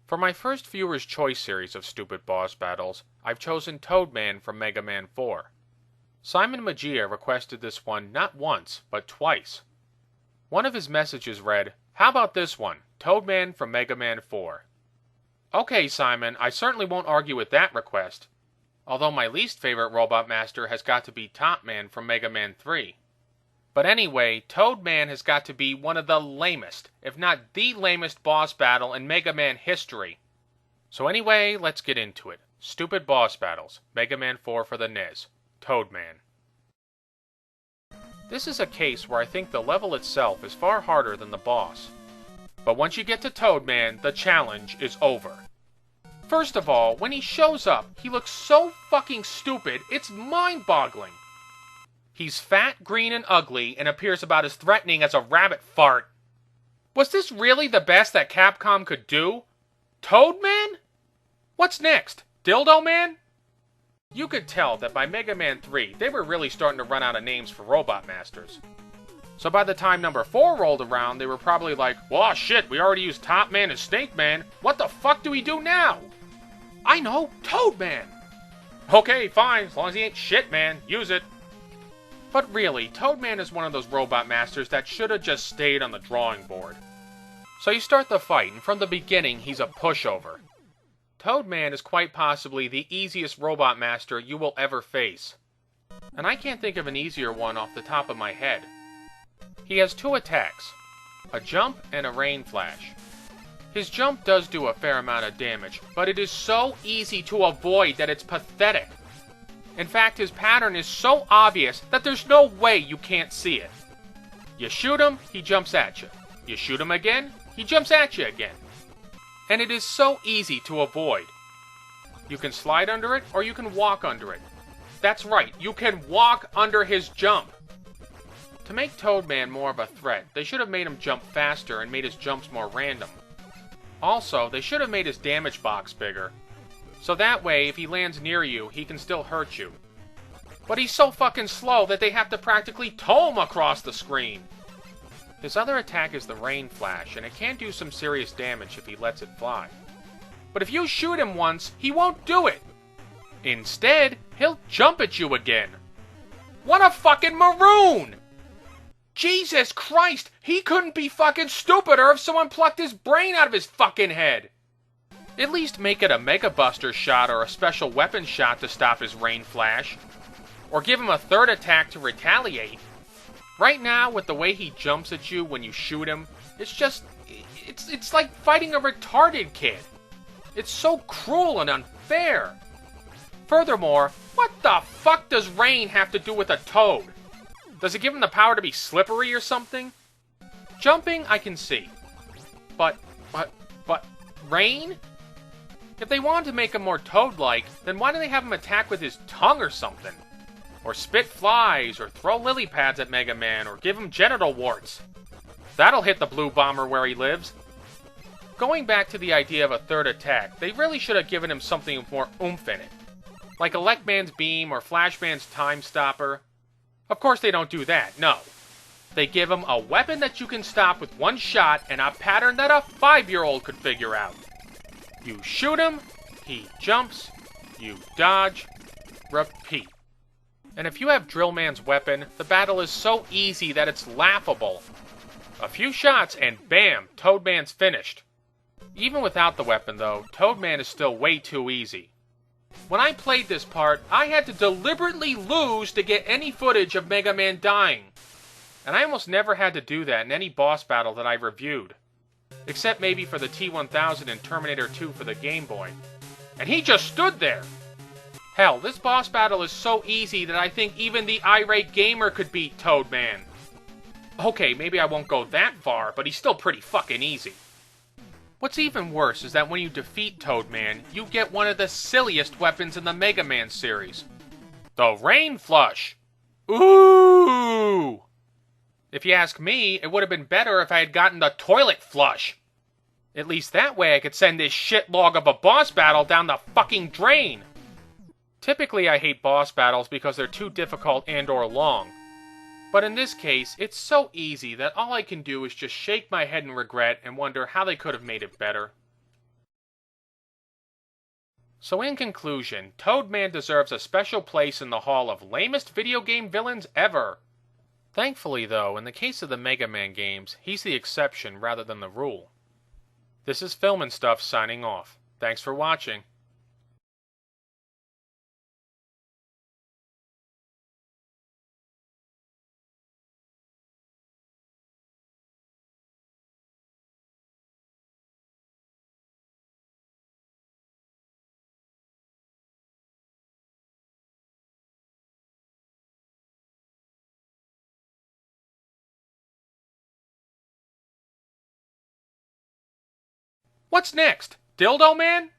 For my first Viewer's Choice series of stupid boss battles, I've chosen Toadman from Mega Man 4. Simon Magia requested this one not once, but twice. One of his messages read, "How about this one, Toadman from Mega Man 4?" Okay, Simon, I certainly won't argue with that request. Although my least favorite Robot Master has got to be Topman from Mega Man 3. But anyway, Toadman has got to be one of the lamest, if not the lamest boss battle in Mega Man history. So anyway, let's get into it. Stupid boss battles. Mega Man 4 for the NES. Toadman. This is a case where I think the level itself is far harder than the boss. But once you get to Toadman, the challenge is over. First of all, when he shows up, he looks so fucking stupid, it's mind-boggling. He's fat, green, and ugly, and appears about as threatening as a rabbit fart. Was this really the best that Capcom could do? Toadman? What's next? Dildo Man? You could tell that by Mega Man 3, they were really starting to run out of names for Robot Masters. So by the time number 4 rolled around, they were probably like, well, shit, we already used Top Man and Snake Man. What the fuck do we do now? I know, Toadman! Okay, fine, as long as he ain't shit, man. Use it. But really, Toadman is one of those Robot Masters that should have just stayed on the drawing board. So you start the fight, and from the beginning, he's a pushover. Toadman is quite possibly the easiest Robot Master you will ever face. And I can't think of an easier one off the top of my head. He has 2 attacks, a jump and a rain flash. His jump does do a fair amount of damage, but it is so easy to avoid that it's pathetic. In fact, his pattern is so obvious that there's no way you can't see it. You shoot him, he jumps at you. You shoot him again, he jumps at you again. And it is so easy to avoid. You can slide under it, or you can walk under it. That's right, you can walk under his jump. To make Toadman more of a threat, they should have made him jump faster and made his jumps more random. Also, they should have made his damage box bigger. So that way, if he lands near you, he can still hurt you. But he's so fucking slow that they have to practically tow him across the screen. His other attack is the rain flash, and it can do some serious damage if he lets it fly. But if you shoot him once, he won't do it. Instead, he'll jump at you again. What a fucking maroon! Jesus Christ, he couldn't be fucking stupider if someone plucked his brain out of his fucking head. At least make it a Mega Buster shot or a special weapon shot to stop his rain flash. Or give him a third attack to retaliate. Right now, with the way he jumps at you when you shoot him, it's like fighting a retarded kid. It's so cruel and unfair. Furthermore, what the fuck does rain have to do with a toad? Does it give him the power to be slippery or something? Jumping, I can see. But rain? If they wanted to make him more toad-like, then why don't they have him attack with his tongue or something? Or spit flies, or throw lily pads at Mega Man, or give him genital warts. That'll hit the blue bomber where he lives. Going back to the idea of a third attack, they really should have given him something with more oomph in it. Like Electman's Beam or Flashman's Time Stopper. Of course they don't do that, no. They give him a weapon that you can stop with one shot and a pattern that a 5-year-old could figure out. You shoot him, he jumps, you dodge, repeat. And if you have Drillman's weapon, the battle is so easy that it's laughable. A few shots and bam, Toadman's finished. Even without the weapon though, Toadman is still way too easy. When I played this part, I had to deliberately lose to get any footage of Mega Man dying. And I almost never had to do that in any boss battle that I reviewed. Except maybe for the T-1000 in Terminator 2 for the Game Boy. And he just stood there! Hell, this boss battle is so easy that I think even the irate gamer could beat Toadman. Okay, maybe I won't go that far, but he's still pretty fucking easy. What's even worse is that when you defeat Toadman, you get one of the silliest weapons in the Mega Man series. The Rain Flush! Ooh! If you ask me, it would have been better if I had gotten the Toilet Flush. At least that way I could send this shit log of a boss battle down the fucking drain. Typically I hate boss battles because they're too difficult and or long. But in this case, it's so easy that all I can do is just shake my head in regret and wonder how they could have made it better. So in conclusion, Toadman deserves a special place in the hall of lamest video game villains ever. Thankfully though, in the case of the Mega Man games, he's the exception rather than the rule. This is Film and Stuff signing off. Thanks for watching. What's next? Dildo Man?